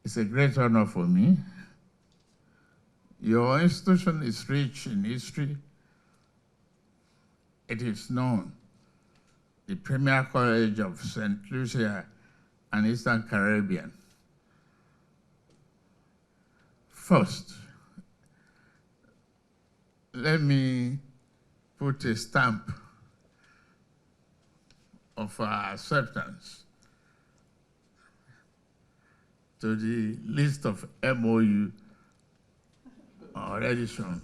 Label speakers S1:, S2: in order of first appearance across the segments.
S1: It's a great honor for me. Your institution is rich in history. It is known, the Premier College of St. Lucia and Eastern Caribbean. First, let me put a stamp of our acceptance to the list of MOU already shown.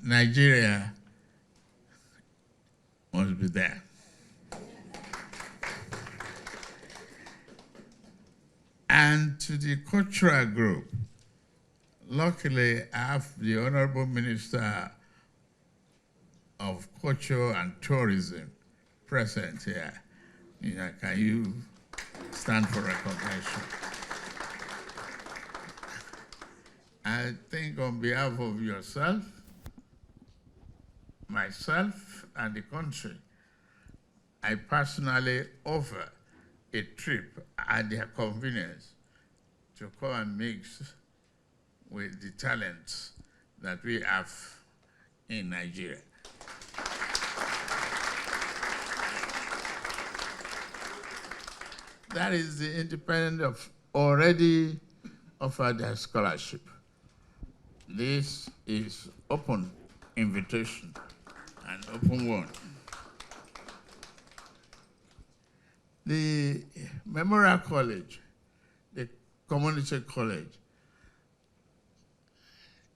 S1: Nigeria must be there. And to the cultural group, luckily I have the Honorable Minister of Culture and Tourism present here. Can you stand for recognition? I think on behalf of yourself, myself, and the country, I personally offer a trip at their convenience to come and mix with the talents that we have in Nigeria. That is the independent of already offered their scholarship. This is open invitation, an open one. The Memorial College, the community college,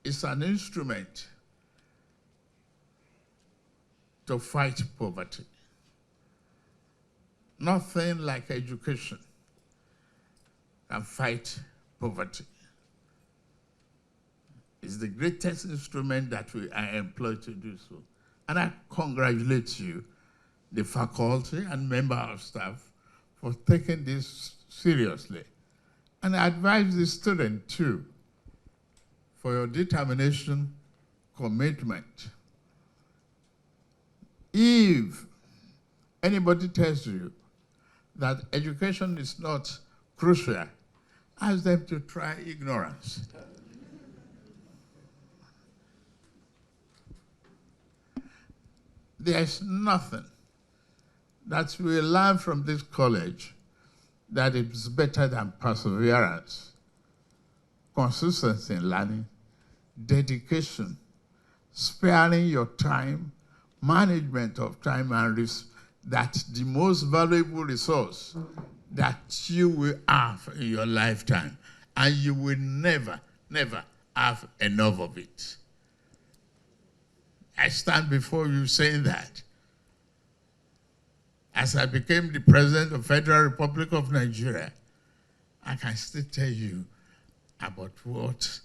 S1: is an instrument to fight poverty. Nothing like education can fight poverty. It's the greatest instrument that we are employed to do so. And I congratulate you, the faculty and member of staff, for taking this seriously. And I advise the student too, for your determination, commitment. If anybody tells you that education is not crucial, ask them to try ignorance. There is nothing that we learn from this college that is better than perseverance, consistency in learning, dedication, sparing your time, management of time and risk. That's the most valuable resource that you will have in your lifetime, and you will never, never have enough of it. I stand before you saying that. As I became the President of the Federal Republic of Nigeria, I can still tell you about what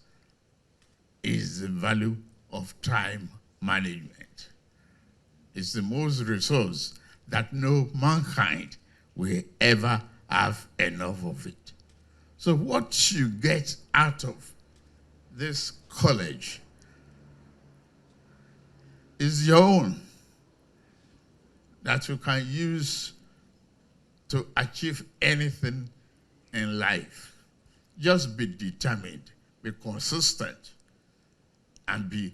S1: is the value of time management. It's the most resource that no mankind will ever have enough of it. So what you get out of this college is your own, that you can use to achieve anything in life. Just be determined, be consistent, and be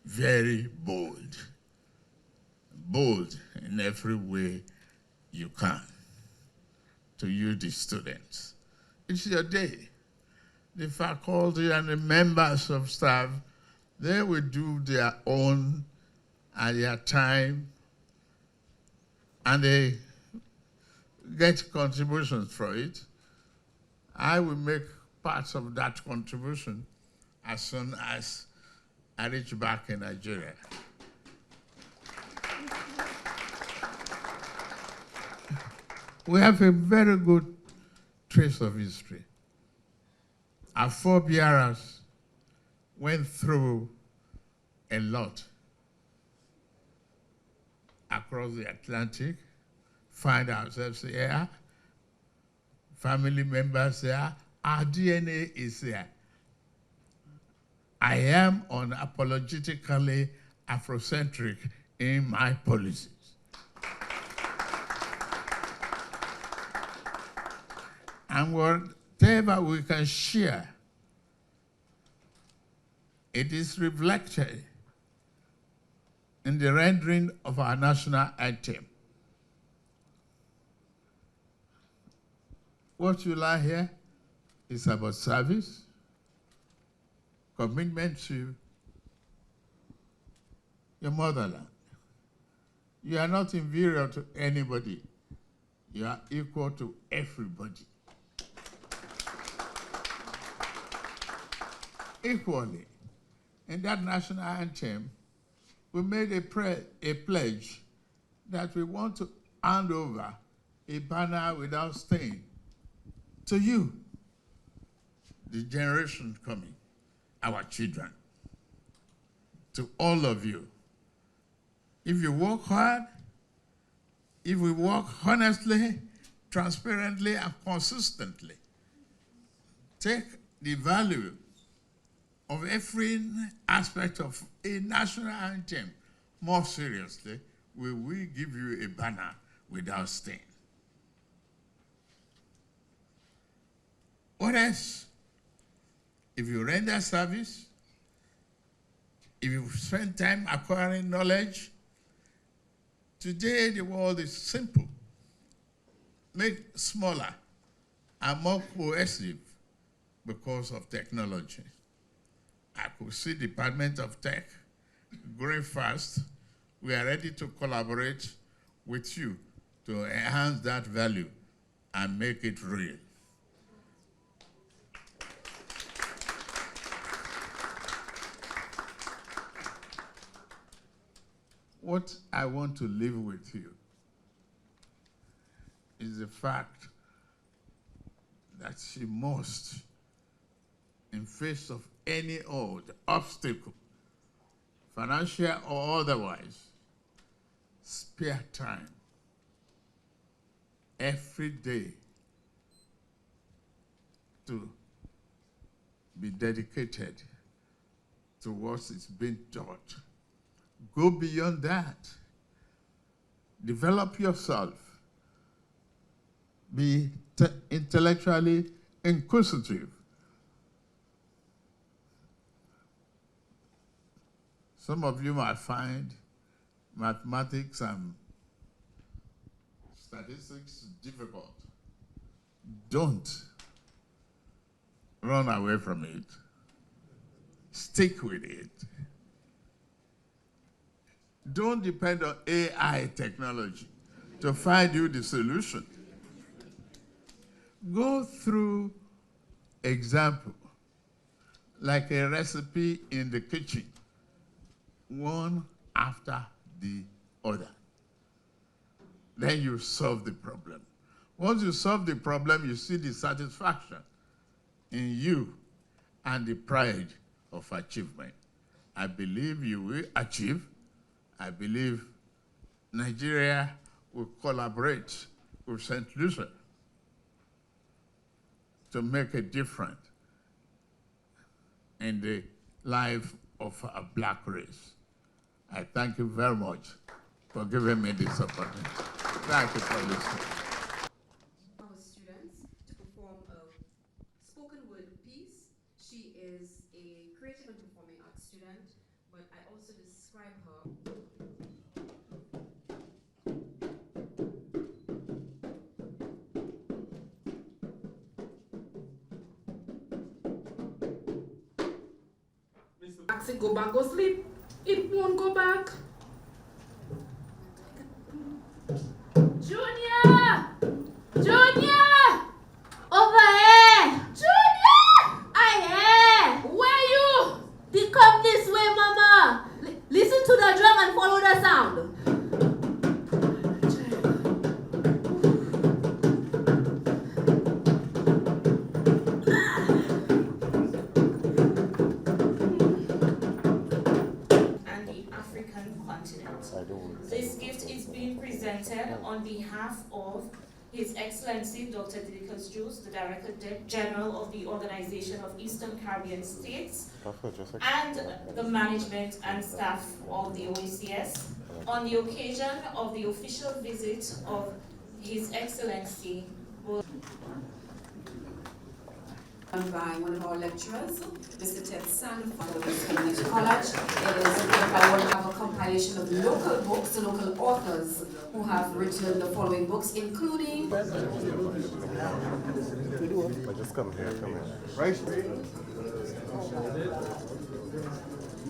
S1: very bold. Bold in every way you can to you, the students. It's your day. The faculty and the members of staff, they will do their own at their time, and they get contributions for it. I will make parts of that contribution as soon as I reach back in Nigeria. We have a very good trace of history. Our forebearers went through a lot across the Atlantic, find ourselves here, family members here, our DNA is here. I am unapologetically Afrocentric in my policies. And whatever we can share, it is reflected in the rendering of our national anthem. What you learn here is about service, commitment to your motherland. You are not inferior to anybody. You are equal to everybody. Equally, in that national anthem, we made a pledge that we want to hand over a banner without stain to you, the generation coming, our children, to all of you. If you work hard, if we work honestly, transparently, and consistently, take the value of every aspect of a national anthem more seriously, we will give you a banner without stain. What else? If you render service, if you spend time acquiring knowledge, today the world is simple, made smaller and more cohesive because of technology. I could see the Department of Tech growing fast. We are ready to collaborate with you to enhance that value and make it real. What I want to leave with you is the fact that she must, in face of any old obstacle, financial or otherwise, spare time every day to be dedicated to what is being taught. Go beyond that. Develop yourself. Be intellectually inquisitive. Some of you might find mathematics and statistics difficult. Don't run away from it. Stick with it. Don't depend on AI technology to find you the solution. Go through example, like a recipe in the kitchen, one after the other. Then you solve the problem. Once you solve the problem, you see the satisfaction in you and the pride of achievement. I believe you will achieve. I believe Nigeria will collaborate with St. Lucia to make a difference in the life of a black race. I thank you very much for giving me this opportunity. Thank you for listening.
S2: Our students to perform a spoken word piece. She is a creative and performing arts student, but I also describe her.
S3: Maxi, go back, go sleep. It won't go back. Junior! Junior!
S4: Over here!
S3: Junior!
S4: I here!
S3: Where you?
S4: They come this way, Mama! Listen to the drum and follow the sound.
S5: And the African continent. This gift is being presented on behalf of His Excellency Dr. Didikus Juice, the Director General of the Organization of Eastern Caribbean States, and the management and staff of the OECS, on the occasion of the official visit of His Excellency.
S2: by one of our lecturers, Mr. Ted Sand from the West Community College. It is again by one of a compilation of local books, local authors who have written the following books, including...
S6: Just come here, come here. Right?